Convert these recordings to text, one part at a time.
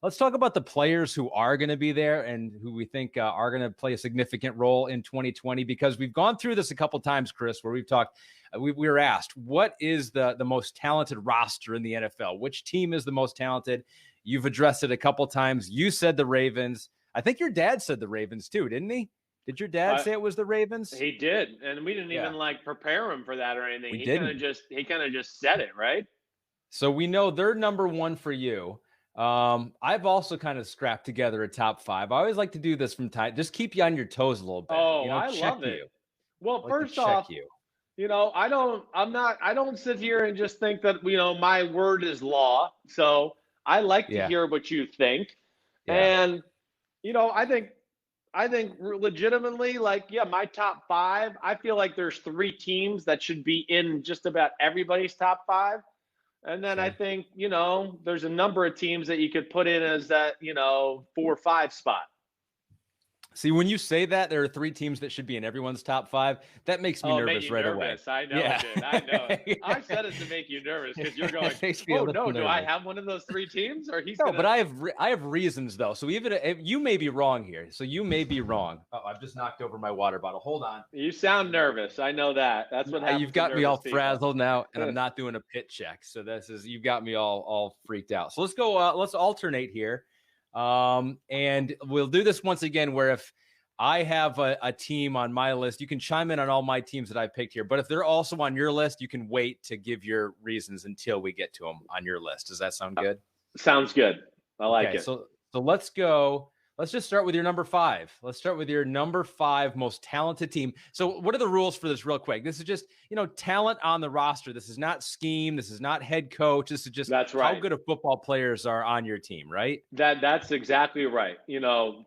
let's talk about the players who are going to be there and who we think are going to play a significant role in 2020, because we've gone through this a couple times, Chris, where we've talked, we were asked, what is the most talented roster in the NFL? Which team is the most talented? You've addressed it a couple times. You said the Ravens. I think your dad said the Ravens too, didn't he? Did your dad say it was the Ravens? He did, and we didn't even prepare him for that or anything. We didn't. He kind of just said it, right? So we know they're number one for you. I've also kind of scrapped together a top five. I always like to do this from time, just keep you on your toes a little bit. Oh, I love it. Well, first off, I don't sit here and just think that, my word is law. So I like to hear what you think. Yeah. And, I think legitimately, my top five, I feel like there's three teams that should be in just about everybody's top five. And then I think, there's a number of teams that you could put in as that, 4 or 5 spot. See, when you say that there are three teams that should be in everyone's top five, that makes me nervous right away. I know it did. I know. I said it to make you nervous because you're going, no, do I have one of those three teams? Or he's but I have reasons, though. So even if you may be wrong here. So you may be wrong. Oh, I've just knocked over my water bottle. Hold on. You sound nervous. I know that. That's what happens. You've got me all frazzled now, and I'm not doing a pit check. So you've got me all freaked out. So let's go. Let's alternate here. And we'll do this once again, where if I have a team on my list, you can chime in on all my teams that I picked here. But if they're also on your list, you can wait to give your reasons until we get to them on your list. Does that sound good? Sounds good. I like it. So let's go. Let's just start with your number 5. Let's start with your number 5 most talented team. So what are the rules for this real quick? This is just, talent on the roster. This is not scheme. This is not head coach. This is just how good of football players are on your team, right? That's exactly right.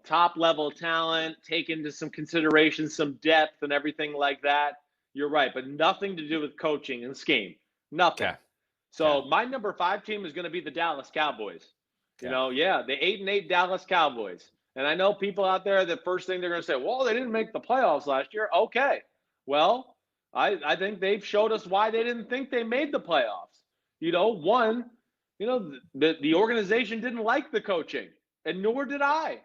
Top level talent, take into some consideration, some depth and everything like that. You're right, but nothing to do with coaching and scheme. Nothing. Okay. So my number 5 team is going to be the Dallas Cowboys. The 8-8 Dallas Cowboys. And I know people out there, the first thing they're going to say, well, they didn't make the playoffs last year. Okay. Well, I think they've showed us why they didn't think they made the playoffs. The organization didn't like the coaching, and nor did I.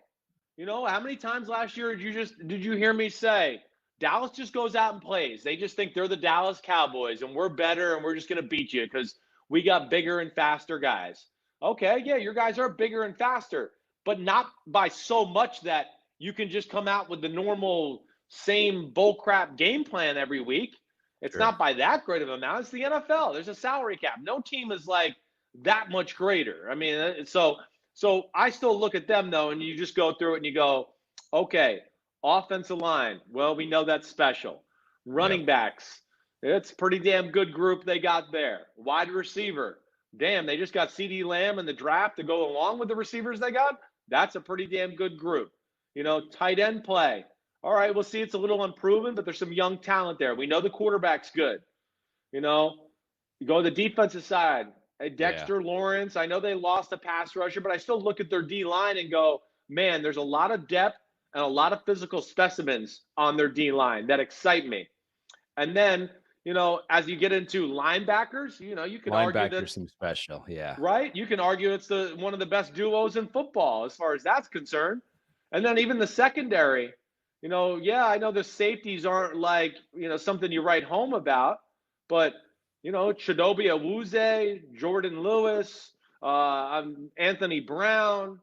How many times last year did you hear me say, Dallas just goes out and plays. They just think they're the Dallas Cowboys, and we're better, and we're just going to beat you because we got bigger and faster guys. Okay, yeah, your guys are bigger and faster, but not by so much that you can just come out with the normal same bullcrap game plan every week. It's not by that great of an amount. It's the NFL. There's a salary cap. No team is like that much greater. I mean, so I still look at them, though, and you just go through it and you go, okay, offensive line. Well, we know that's special. Running backs. It's a pretty damn good group they got there. Wide receiver. Damn, they just got CeeDee Lamb in the draft to go along with the receivers they got. That's a pretty damn good group. Tight end play. All right, we'll see. It's a little unproven, but there's some young talent there. We know the quarterback's good. You go to the defensive side. Hey, Dexter Lawrence. I know they lost a pass rusher, but I still look at their D-line and go, man, there's a lot of depth and a lot of physical specimens on their D-line that excite me. And then, as you get into linebackers, you can argue that linebackers seem special, right. You can argue it's one of the best duos in football as far as that's concerned. And then even the secondary, I know the safeties aren't like something you write home about, but Chidobe Awuzie, Jordan Lewis, Anthony Brown,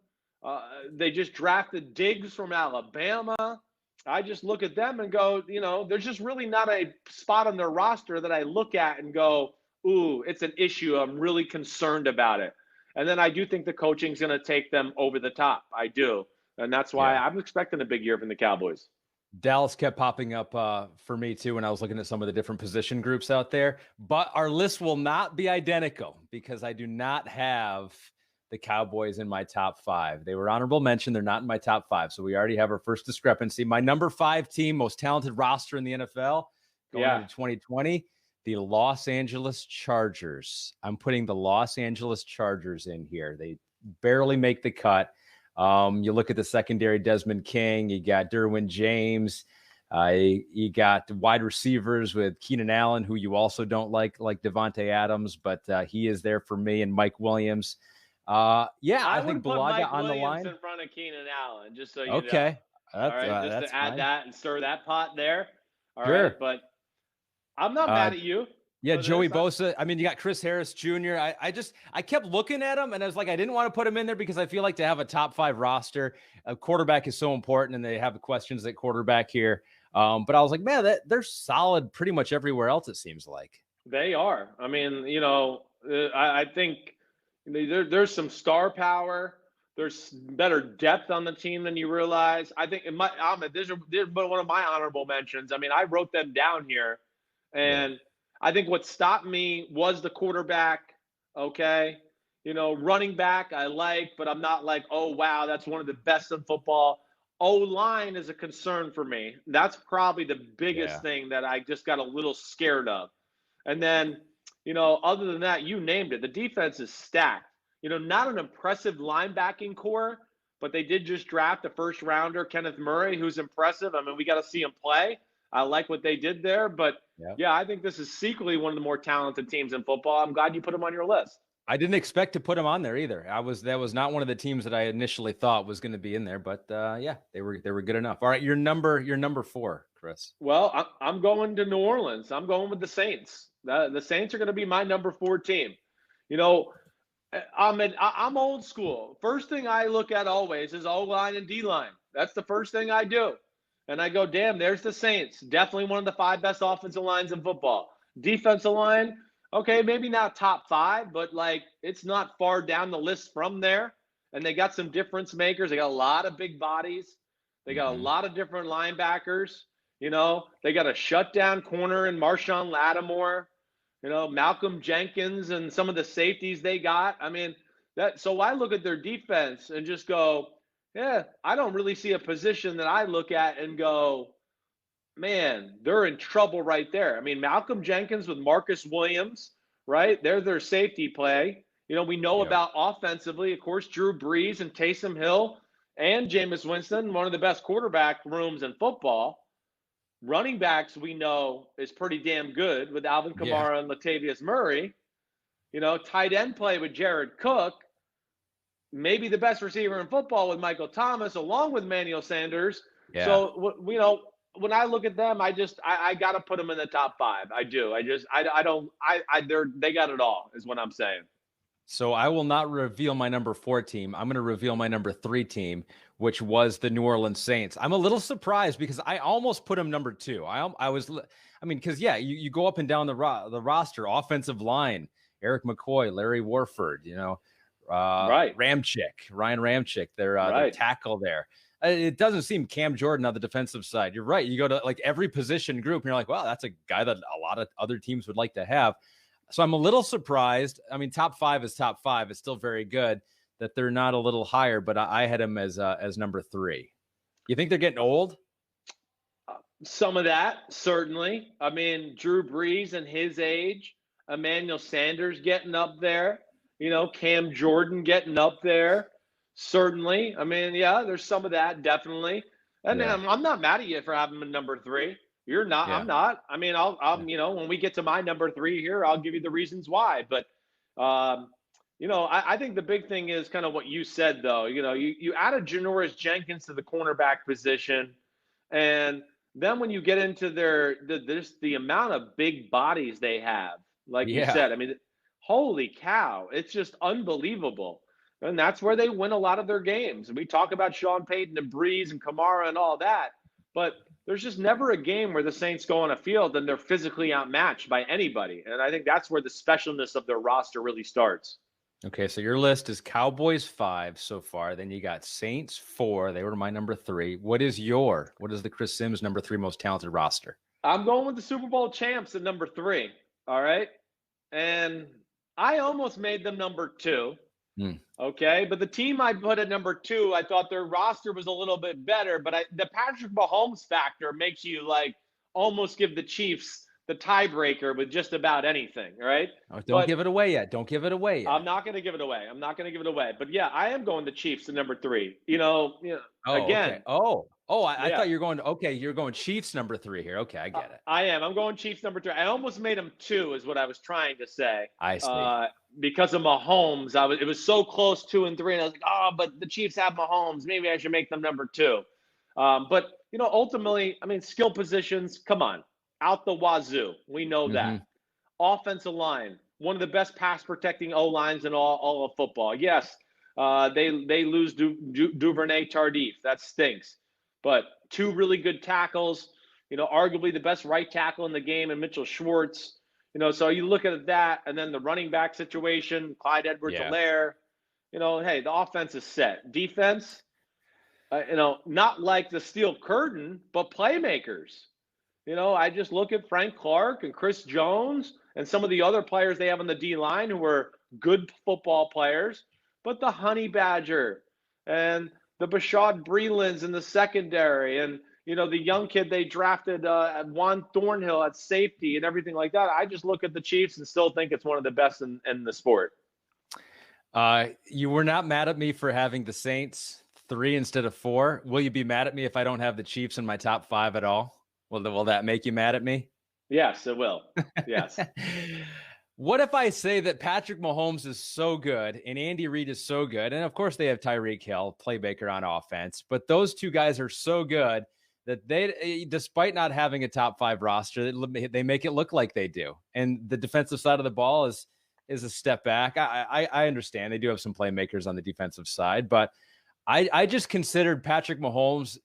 they just drafted Diggs from Alabama. I just look at them and go, there's just really not a spot on their roster that I look at and go, ooh, it's an issue. I'm really concerned about it. And then I do think the coaching's going to take them over the top. I do. And that's why I'm expecting a big year from the Cowboys. Dallas kept popping up for me, too, when I was looking at some of the different position groups out there. But our list will not be identical because I do not have the Cowboys in my top 5. They were honorable mention. They're not in my top 5. So we already have our first discrepancy. My number 5 team, most talented roster in the NFL going into 2020, the Los Angeles Chargers. I'm putting the Los Angeles Chargers in here. They barely make the cut. You look at the secondary, Desmond King, you got Derwin James, you got wide receivers with Keenan Allen, who you also don't like Devontae Adams, but he is there for me, and Mike Williams. Yeah, I think would put Bulaga Mike on the Williams line. in front of Keenan Allen, just so you know. Okay, All right, just that's to add fine. that and stir that pot there. All right, Sure. but I'm not Uh, mad at you Yeah, for Joey this. Bosa. I mean, you got Chris Harris Jr. I kept looking at him, and I was like, I didn't want to put him in there because I feel like to have a top 5 roster, a quarterback is so important, and they have questions at quarterback here. But I was like, man, they're solid pretty much everywhere else. It seems like. They are. I mean, I think there's some star power. There's better depth on the team than you realize. I think Ahmed, this is one of my honorable mentions. I mean, I wrote them down here, Yeah. and I think what stopped me was the quarterback. Okay, running back I like, but I'm not like, oh wow, that's one of the best in football. O-line is a concern for me. That's probably the biggest Yeah. thing that I just got a little scared of. And then, other than that, you named it. The defense is stacked. Not an impressive linebacking core, but they did just draft a first rounder, Kenneth Murray, who's impressive. I mean, we got to see him play. I like what they did there. But Yeah. yeah, I think this is secretly one of the more talented teams in football. I'm glad you put him on your list. I didn't expect to put him on there either. That was not one of the teams that I initially thought was going to be in there, but yeah, they were good enough. All right, your number 4, Chris. Well, I'm going to New Orleans. I'm going with the Saints. The Saints are going to be my number 4 team. I'm old school. First thing I look at always is O-line and D-line. That's the first thing I do. And I go, damn, there's the Saints. Definitely one of the 5 best offensive lines in football. Defensive line, okay, maybe not top 5, but it's not far down the list from there. And they got some difference makers. They got a lot of big bodies. They got a lot of different linebackers. They got a shutdown corner in Marshawn Lattimore. Malcolm Jenkins and some of the safeties they got. I mean, so I look at their defense and just go, yeah, I don't really see a position that I look at and go, man, they're in trouble right there. I mean, Malcolm Jenkins with Marcus Williams, right? They're their safety play. We know about offensively, of course, Drew Brees and Taysom Hill and Jameis Winston, one of the best quarterback rooms in football. Running backs, we know, is pretty damn good with Alvin Kamara and Latavius Murray. Tight end play with Jared Cook. Maybe the best receiver in football with Michael Thomas, along with Manuel Sanders. Yeah. So, when I look at them, I got to put them in the top 5. I do. They got it all, is what I'm saying. So I will not reveal my number 4 team. I'm going to reveal my number 3 team, which was the New Orleans Saints. I'm a little surprised because I almost put them number 2. Because you go up and down the roster, offensive line, Eric McCoy, Larry Warford, right. Ryan Ramczyk, their tackle there. It doesn't seem Cam Jordan on the defensive side. You're right. You go to every position group and you're like, wow, that's a guy that a lot of other teams would like to have. So I'm a little surprised. I mean, top 5 is top 5. It's still very good that they're not a little higher, but I had him as number 3. You think they're getting old? Some of that, certainly. I mean, Drew Brees and his age, Emmanuel Sanders getting up there, Cam Jordan getting up there, certainly. I mean, yeah, there's some of that, definitely. And I'm not mad at you for having him in number 3. You're not. Yeah. I'm not. I mean, when we get to my number 3 here, I'll give you the reasons why. But, I think the big thing is kind of what you said, though. You added Janoris Jenkins to the cornerback position, and then when you get into the amount of big bodies they have, like you said, I mean, holy cow, it's just unbelievable. And that's where they win a lot of their games. And we talk about Sean Payton and Brees and Kamara and all that, but there's just never a game where the Saints go on a field and they're physically outmatched by anybody. And I think that's where the specialness of their roster really starts. Okay, so your list is Cowboys 5 so far. Then you got Saints 4. They were my number 3. What is the Chris Simms number 3 most talented roster? I'm going with the Super Bowl champs at number 3. All right. And I almost made them number 2. Okay, but the team I put at number 2, I thought their roster was a little bit better, but the Patrick Mahomes factor makes you almost give the Chiefs the tiebreaker with just about anything, right? Don't give it away yet. I'm not going to give it away. But yeah, I am going the Chiefs to number 3. Again. Okay. I thought you were going. Okay, you're going Chiefs number 3 here. Okay, I get it. I am. I'm going Chiefs number 3. I almost made them 2, is what I was trying to say. I see. because of Mahomes, it was so close 2-3, and I was like, oh, but the Chiefs have Mahomes. Maybe I should make them number 2. But ultimately, I mean, skill positions, come on, out the wazoo. We know that. Offensive line, one of the best pass protecting O lines in all of football. Yes, they lose Duvernay Tardif. That stinks. But 2 really good tackles. Arguably the best right tackle in the game, and Mitchell Schwartz. So you look at that, and then the running back situation, Clyde Edwards-Helaire. Hey, the offense is set. Defense, not like the steel curtain, but playmakers. I just look at Frank Clark and Chris Jones and some of the other players they have on the D-line who are good football players, but the Honey Badger and the Bashad Breelands in the secondary, and the young kid they drafted, Juan Thornhill at safety, and everything like that. I just look at the Chiefs and still think it's one of the best in the sport. You were not mad at me for having the Saints 3 instead of 4. Will you be mad at me if I don't have the Chiefs in my top 5 at all? Will that make you mad at me? Yes, it will. Yes. What if I say that Patrick Mahomes is so good and Andy Reid is so good? And of course they have Tyreek Hill, playmaker on offense, but those 2 guys are so good that they, despite not having a top 5 roster, they make it look like they do. And the defensive side of the ball is a step back. I understand they do have some playmakers on the defensive side, but I just considered Patrick Mahomes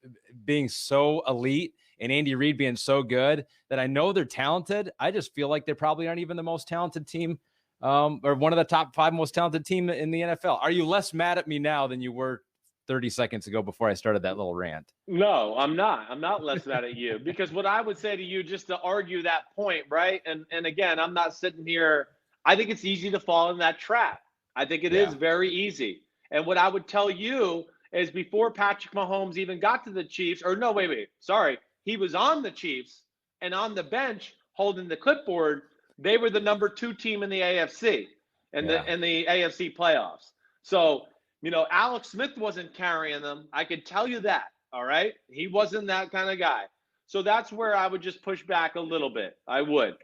being so elite and Andy Reid being so good that I know they're talented. I just feel like they probably aren't even the most talented team, or one of the top 5 most talented team in the NFL. Are you less mad at me now than you were 30 seconds ago before I started that little rant? No, I'm not. I'm not less mad at you, because what I would say to you, just to argue that point, right? And again, I'm not sitting here. I think it's easy to fall in that trap. I think it is very easy. And what I would tell you is, before Patrick Mahomes even got to the Chiefs, or no, wait, sorry. He was on the Chiefs and on the bench holding the clipboard. They were the number 2 team in the AFC and the AFC playoffs. So, Alex Smith wasn't carrying them. I could tell you that. All right. He wasn't that kind of guy. So that's where I would just push back a little bit. I would.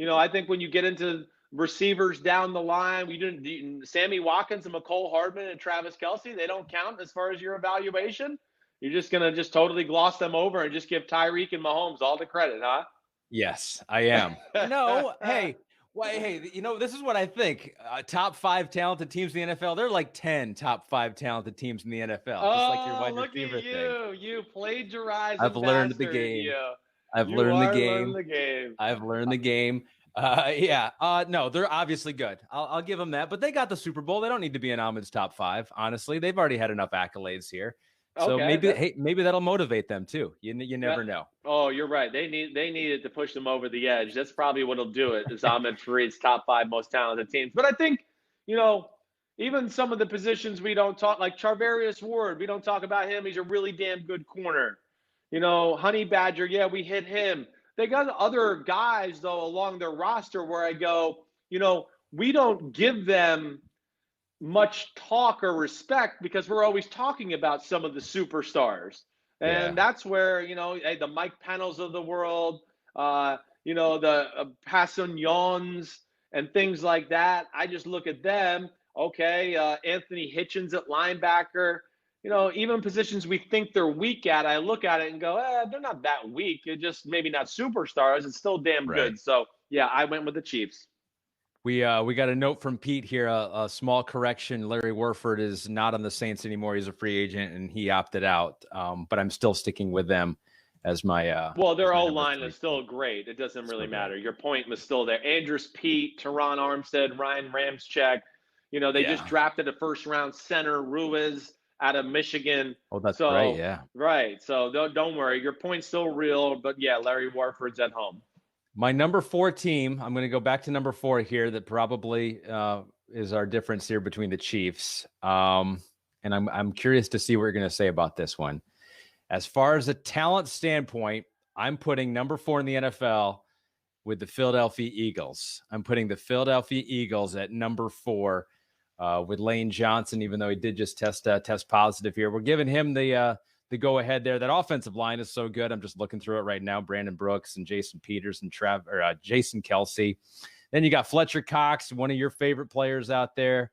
I think when you get into receivers down the line, Sammy Watkins and McCole Hardman and Travis Kelce, they don't count as far as your evaluation. You're just going to just totally gloss them over and just give Tyreek and Mahomes all the credit, huh? Yes, I am. No, hey, this is what I think. Top 5 talented teams in the NFL. They're like 10 top 5 talented teams in the NFL. Just like your wide receiver look at you. You plagiarized. I've learned the game. I've learned the game. No, they're obviously good. I'll give them that. But they got the Super Bowl. They don't need to be in Ahmed's top 5. Honestly, they've already had enough accolades here. So maybe that'll motivate them too. You never know. Oh, you're right. They needed to push them over the edge. That's probably what'll do it. Is Ahmed Fareed's top 5 most talented teams. But I think, even some of the positions we don't talk, like Charvarius Ward, we don't talk about him. He's a really damn good corner. Honey Badger, we hit him. They got other guys though along their roster where I go, we don't give them much talk or respect because we're always talking about some of the superstars. And that's where, the Mike Pennells of the world, the Passagnons and things like that. I just look at them. Okay. Anthony Hitchens at linebacker, even positions we think they're weak at, I look at it and go, they're not that weak. They're just maybe not superstars. It's still damn good. So I went with the Chiefs. We got a note from Pete here. A small correction: Larry Warford is not on the Saints anymore. He's a free agent and he opted out. But I'm still sticking with them as my. Well, their O-line is still great. It doesn't really matter. Your point was still there. Andrews Pete, Teron Armstead, Ryan Ramczyk. They just drafted a first-round center, Ruiz, out of Michigan. Oh, that's right. Yeah. Right. So don't worry. Your point's still real. But Larry Warford's at home. My number 4 team, I'm going to go back to number 4 here. That probably is our difference here between the Chiefs. And I'm curious to see what you're going to say about this one. As far as a talent standpoint, I'm putting number 4 in the NFL with the Philadelphia Eagles. I'm putting the Philadelphia Eagles at number 4 with Lane Johnson, even though he did just test positive here. We're giving him the go ahead there. That offensive line is so good. I'm just looking through it right now. Brandon Brooks and Jason Peters and Jason Kelce. Then you got Fletcher Cox, one of your favorite players out there.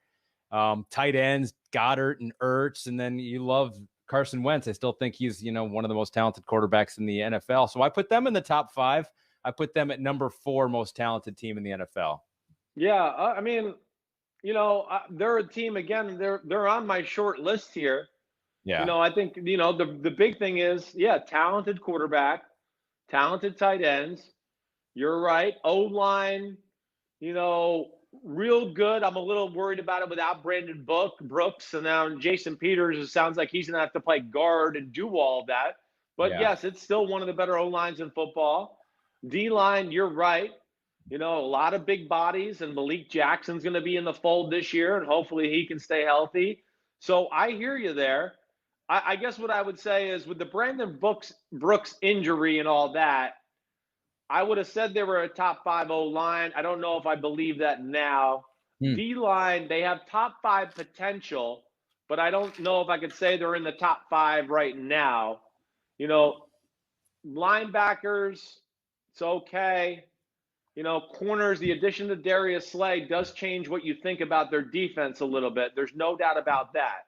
Tight ends, Goddard and Ertz. And then you love Carson Wentz. I still think he's, one of the most talented quarterbacks in the NFL. So I put them in the top 5. I put them at number 4 most talented team in the NFL. Yeah, I mean, they're a team, again, they're on my short list here. Yeah. I think, the big thing is, talented quarterback, talented tight ends. You're right. O-line, real good. I'm a little worried about it without Brandon Brooks. And now Jason Peters, it sounds like he's going to have to play guard and do all of that. But yes, it's still one of the better O-lines in football. D-line, you're right. A lot of big bodies, and Malik Jackson's going to be in the fold this year, and hopefully he can stay healthy. So I hear you there. I guess what I would say is, with the Brandon Brooks injury and all that, I would have said they were a top 5 O-line. I don't know if I believe that now. D-line, they have top 5 potential, but I don't know if I could say they're in the top 5 right now. Linebackers, it's okay. Corners, the addition to Darius Slay does change what you think about their defense a little bit. There's no doubt about that.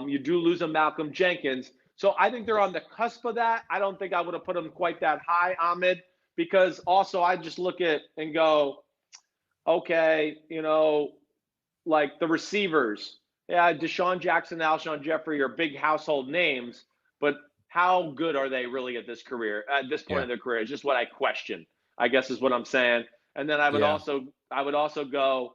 You do lose a Malcolm Jenkins. So I think they're on the cusp of that. I don't think I would have put them quite that high, Ahmed, because also I just look at and go, okay, like the receivers. Yeah, Deshaun Jackson, Alshon Jeffrey are big household names, but how good are they really at this point in their career? It's just what I question, I guess, is what I'm saying. And then I would also go,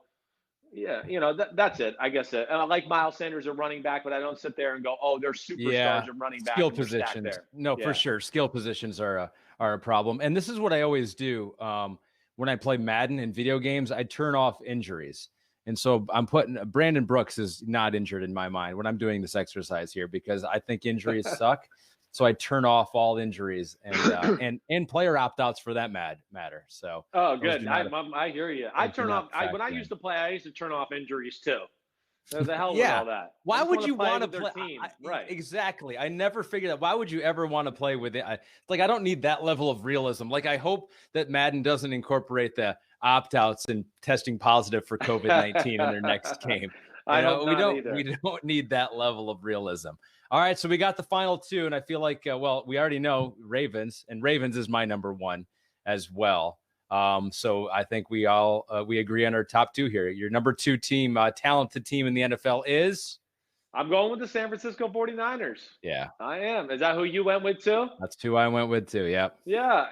that's it. I guess it. And I like Miles Sanders at running back, but I don't sit there and go, oh, they're superstars at running back. Skill positions. No, for sure. Skill positions are a problem. And this is what I always do when I play Madden and video games. I turn off injuries. And so I'm putting Brandon Brooks is not injured in my mind when I'm doing this exercise here, because I think injuries suck. So I turn off all injuries and player opt-outs for that matter. So good. I hear you. When I used to play, I used to turn off injuries too. There's a hell with all that. Why would you want to play? Team? Right. Exactly. I never figured that. Why would you ever want to play with it? I don't need that level of realism. Like, I hope that Madden doesn't incorporate the opt-outs and testing positive for COVID-19 in their next game. We don't need that level of realism. All right, so we got the final 2, and I feel like, we already know Ravens, and Ravens is my number 1 as well. So I think we agree on our top 2 here. Your number 2 team, talented team in the NFL is? I'm going with the San Francisco 49ers. Yeah. I am. Is that who you went with too? That's who I went with too, yep. Yeah,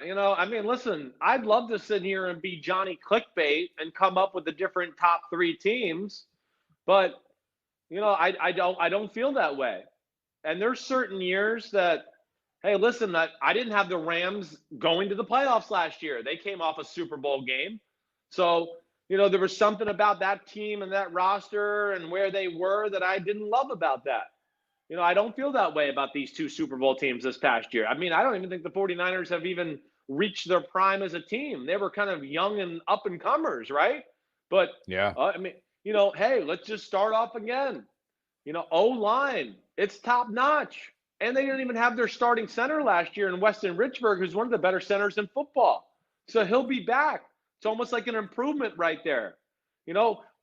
listen, I'd love to sit here and be Johnny Clickbait and come up with the different top 3 teams, but, I don't feel that way. And there's certain years that, hey, listen, I didn't have the Rams going to the playoffs last year. They came off a Super Bowl game. So, there was something about that team and that roster and where they were that I didn't love about that. I don't feel that way about these 2 Super Bowl teams this past year. I mean, I don't even think the 49ers have even reached their prime as a team. They were kind of young and up-and-comers, right? But, hey, let's just start off again. O-line, it's top-notch. And they didn't even have their starting center last year in Weston Richburg, who's one of the better centers in football. So he'll be back. It's almost like an improvement right there.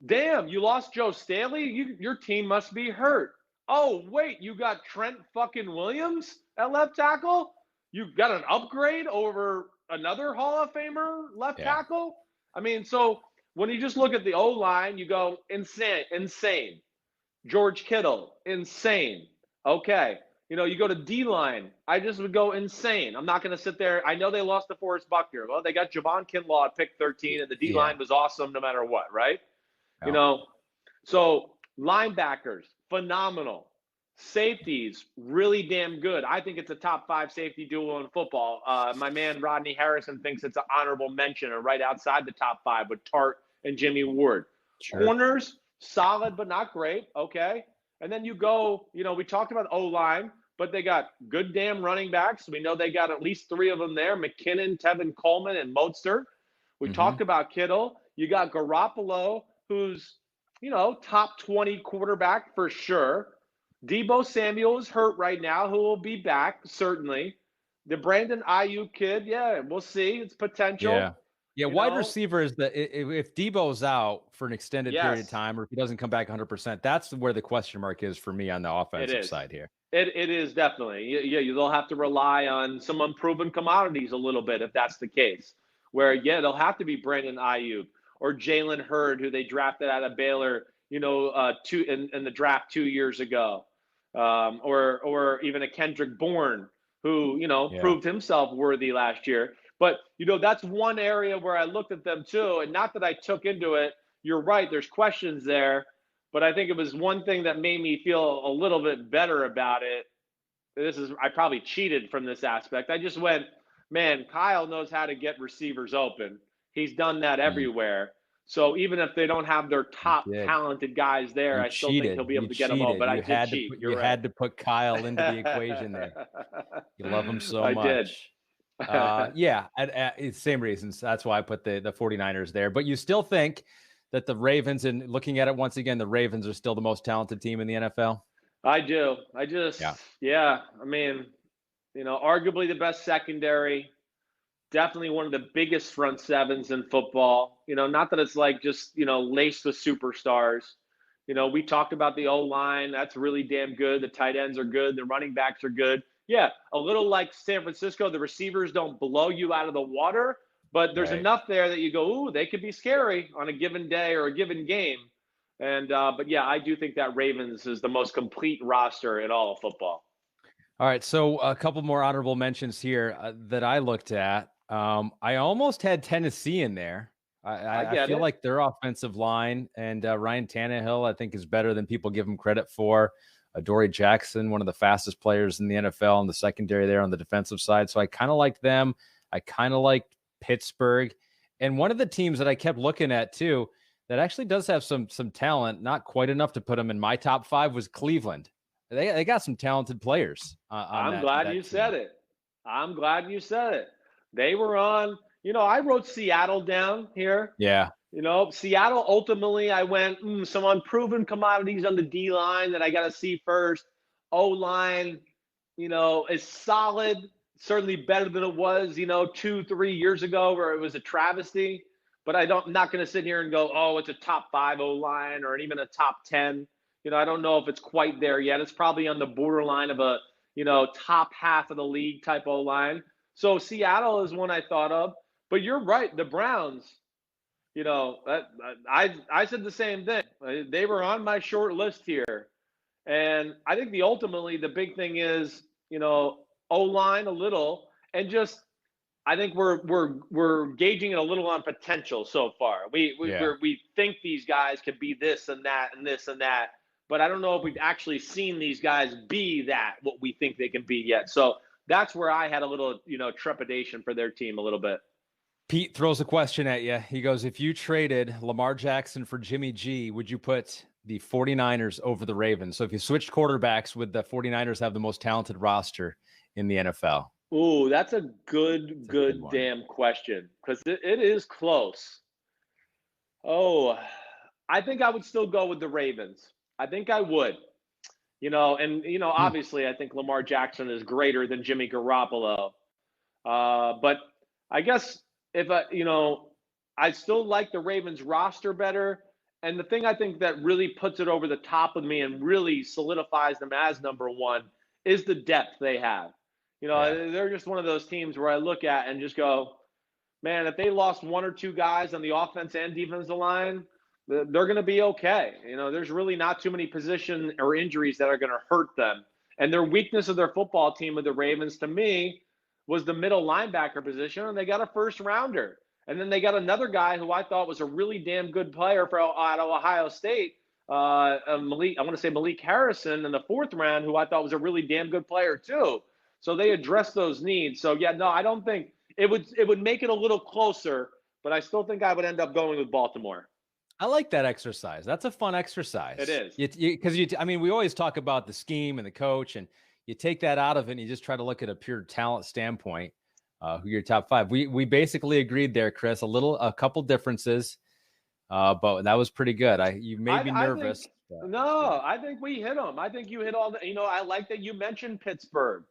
Damn, you lost Joe Staley? Your team must be hurt. Oh, wait, you got Trent fucking Williams at left tackle? You got an upgrade over another Hall of Famer left tackle? I mean, so when you just look at the O-line, you go, insane. George Kittle, insane. Okay. You go to D-line, I just would go insane. I'm not going to sit there. I know they lost to Forrest Buckner. Well, they got Javon Kinlaw at pick 13, and the D-line was awesome no matter what, right? Yeah. So linebackers, phenomenal. Safeties, really damn good. I think it's a top 5 safety duo in football. My man Rodney Harrison thinks it's an honorable mention or right outside the top 5 with Tart and Jimmy Ward. Sure. Corners, solid but not great, okay? And then you go, we talked about O-line, but they got good damn running backs. We know they got at least 3 of them there, McKinnon, Tevin Coleman, and Mostert. We talked about Kittle. You got Garoppolo, who's, top 20 quarterback for sure. Deebo Samuel is hurt right now, who will be back, certainly. The Brandon Ayuk kid, we'll see. It's potential. Yeah, You wide know? receiver is if Debo's out for an extended period of Yes, time, or if he doesn't come back 100%, that's where the question mark is for me on the it offensive is. side here. It is definitely. Yeah, they'll have to rely on some unproven commodities a little bit if that's the case. Where yeah, they'll have to be Brandon Ayuk or Jalen Hurd, who they drafted out of Baylor, in the draft 2 years ago, or even a Kendrick Bourne, who Yeah. proved himself worthy last year. But that's one area where I looked at them too, and not that I took into it. You're right. There's questions there, but I think it was one thing that made me feel a little bit better about it. I probably cheated from this aspect. I just went, man, Kyle knows how to get receivers open. He's done that Mm, everywhere. So even if they don't have their you top did. talented guys there, You I still think he'll cheated. be able You to get them open. cheated. But I You did had to cheat. put You're right. Kyle into the equation there. You love him so I did. much. Yeah, same reasons. That's why I put the 49ers there. But you still think that the Ravens, and looking at it once again, the Ravens are still the most talented team in the NFL? I do. Yeah. Yeah. I mean, arguably the best secondary, definitely one of the biggest front sevens in football. Not that it's like just, laced with superstars. We talked about the O line. That's really damn good. The tight ends are good. The running backs are good. Yeah, a little like San Francisco, the receivers don't blow you out of the water, but there's Right. enough there that you go, ooh, they could be scary on a given day or a given game. But yeah, I do think that Ravens is the most complete roster in all of football. All right. So a couple more honorable mentions here that I looked at. I almost had Tennessee in there. I I get feel it. like their offensive line and Ryan Tannehill, I think, is better than people give him credit for. Adoree Jackson, one of the fastest players in the NFL in the secondary there on the defensive side. So I kind of liked them. I kind of liked Pittsburgh. And one of the teams that I kept looking at too, that actually does have some talent, not quite enough to put them in my top 5, was Cleveland. They got some talented players on I'm that glad you that team. said it. I'm glad you said it. They were on, I wrote Seattle down here. Yeah. Seattle, ultimately, I went, some unproven commodities on the D line that I got to see first. O line, is solid, certainly better than it was, 2-3 years ago where it was a travesty. But I'm not going to sit here and go, oh, it's a top 5 O line or even a top 10. I don't know if it's quite there yet. It's probably on the borderline of a, top half of the league type O line. So Seattle is one I thought of. But you're right, the Browns. I said the same thing. They were on my short list here, and I think ultimately the big thing is O line a little, and just I think we're gauging it a little on potential so far. We think these guys could be this and that and this and that, but I don't know if we've actually seen these guys be that what we think they can be yet. So that's where I had a little trepidation for their team a little bit. Pete throws a question at you. He goes, if you traded Lamar Jackson for Jimmy G, would you put the 49ers over the Ravens? So if you switched quarterbacks, would the 49ers have the most talented roster in the NFL? Ooh, that's a good one. damn question because it is close. Oh, I think I would still go with the Ravens. I think I would. Obviously, I think Lamar Jackson is greater than Jimmy Garoppolo. But I guess if I still like the Ravens roster better. And the thing I think that really puts it over the top of me and really solidifies them as number one is the depth they have. They're just one of those teams where I look at and just go, man, if they lost one or two guys on the offense and defensive line, they're going to be okay. There's really not too many position or injuries that are going to hurt them. And their weakness of their football team with the Ravens, to me, was the middle linebacker position, and they got a first rounder. And then they got another guy who I thought was a really damn good player out of Ohio State, Malik Harrison in the 4th round, who I thought was a really damn good player too. So they addressed those needs. So yeah, no, I don't think it would make it a little closer, but I still think I would end up going with Baltimore. I like that exercise. That's a fun exercise. It is. Because we always talk about the scheme and the coach, and you take that out of it and you just try to look at a pure talent standpoint, who your top 5. We basically agreed there, Chris, a couple differences, but that was pretty good. You made me nervous. I think we hit them. I think you hit all the, I like that you mentioned Pittsburgh,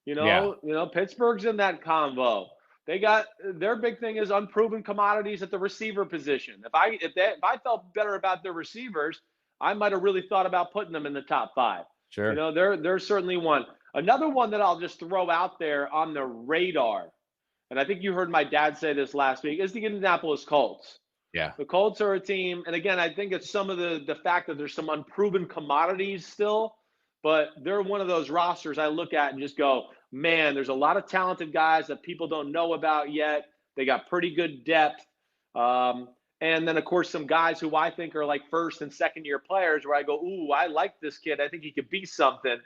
Pittsburgh's in that convo. They got their big thing is unproven commodities at the receiver position. If I felt better about their receivers, I might have really thought about putting them in the top 5. Sure. You know, they're certainly one. Another one that I'll just throw out there on the radar, and I think you heard my dad say this last week, is the Indianapolis Colts. Yeah. The Colts are a team, and again, I think it's some of the fact that there's some unproven commodities still, but they're one of those rosters I look at and just go, man, there's a lot of talented guys that people don't know about yet. They got pretty good depth. And then, of course, some guys who I think are like first and second year players where I go, ooh, I like this kid. I think he could be something.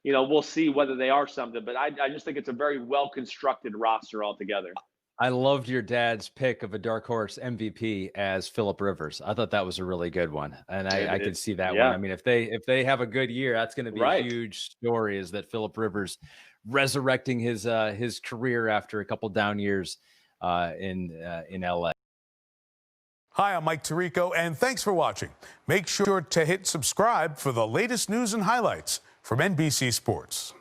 You know, we'll see whether they are something. But I just think it's a very well-constructed roster altogether. I loved your dad's pick of a dark horse MVP as Phillip Rivers. I thought that was a really good one, and I could see that one. I mean, if they have a good year, that's going to be a huge story. Is that Phillip Rivers resurrecting his career after a couple down years in LA? Hi, I'm Mike Tirico, and thanks for watching. Make sure to hit subscribe for the latest news and highlights from NBC Sports.